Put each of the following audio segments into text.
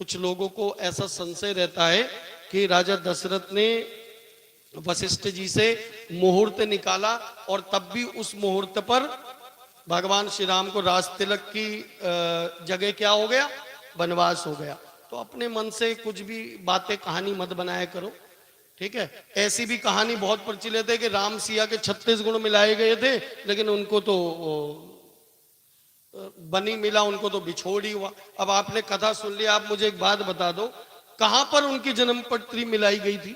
कुछ लोगों को ऐसा संशय रहता है कि राजा दशरथ ने वशिष्ठ जी से मुहूर्त निकाला और तब भी उस मुहूर्त पर भगवान श्री राम को राज तिलक की जगह क्या हो गया, वनवास हो गया। तो अपने मन से कुछ भी बातें कहानी मत बनाया करो, ठीक है। ऐसी भी कहानी बहुत प्रचलित है कि राम सिया के 36 गुण मिलाए गए थे, लेकिन उनको तो बनी मिला, उनको तो बिछोड़ ही हुआ। अब आपने कथा सुन लिया, आप मुझे एक बात बता दो, कहां पर उनकी जन्म पत्री मिलाई गई थी?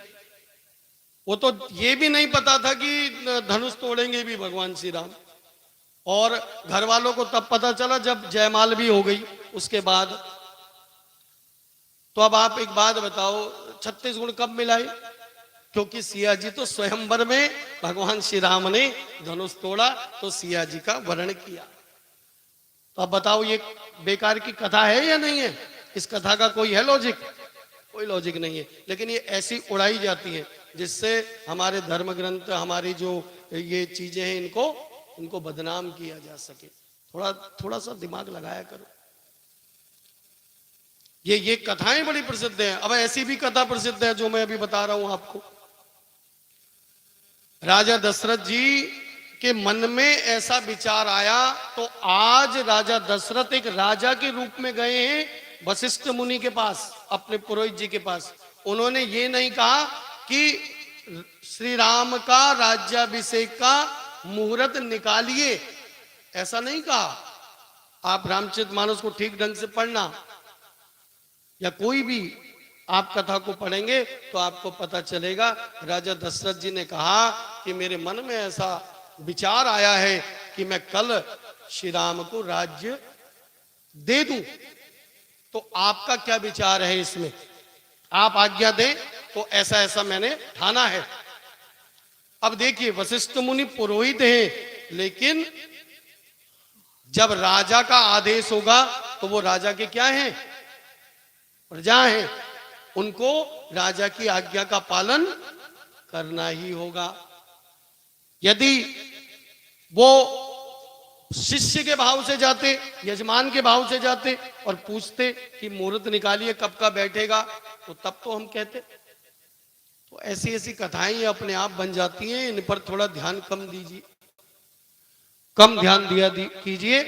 वो तो ये भी नहीं पता था कि धनुष तोड़ेंगे भी भगवान श्री राम। और घर वालों को तब पता चला जब जयमाल भी हो गई उसके बाद। तो अब आप एक बात बताओ, 36 गुण कब मिलाए? क्योंकि सिया जी तो स्वयंवर में भगवान श्री राम ने धनुष तोड़ा तो सिया जी का वर्ण किया। तो अब बताओ ये बेकार की कथा है या नहीं है? इस कथा का कोई है लॉजिक? कोई लॉजिक नहीं है। लेकिन ये ऐसी उड़ाई जाती है जिससे हमारे धर्म ग्रंथ, हमारी जो ये चीजें हैं, इनको बदनाम किया जा सके। थोड़ा सा दिमाग लगाया करो। ये कथाएं बड़ी प्रसिद्ध हैं। अब ऐसी भी कथा प्रसिद्ध है जो मैं अभी बता रहा हूं आपको। राजा दशरथ जी के मन में ऐसा विचार आया, तो आज राजा दशरथ एक राजा के रूप में गए हैं वशिष्ठ मुनि के पास, अपने पुरोहित जी के पास। उन्होंने ये नहीं कहा कि श्री राम का राज्याभिषेक का मुहूर्त निकालिए, ऐसा नहीं कहा। आप रामचरितमानस को ठीक ढंग से पढ़ना, या कोई भी आप कथा को पढ़ेंगे तो आपको पता चलेगा। राजा दशरथ जी ने कहा कि मेरे मन में ऐसा विचार आया है कि मैं कल श्री राम को राज्य दे दूं। तो आपका क्या विचार है इसमें? आप आज्ञा दें तो ऐसा ऐसा मैंने ठाना है। अब देखिए, वशिष्ठ मुनि पुरोहित हैं, लेकिन जब राजा का आदेश होगा तो वो राजा के क्या हैं? प्रजा हैं। उनको राजा की आज्ञा का पालन करना ही होगा। यदि वो शिष्य के भाव से जाते, यजमान के भाव से जाते और पूछते कि मुहूर्त निकालिए कब का बैठेगा, तो तब तो हम कहते। तो ऐसी ऐसी कथाएं अपने आप बन जाती हैं। इन पर थोड़ा ध्यान कम ध्यान दिया कीजिए।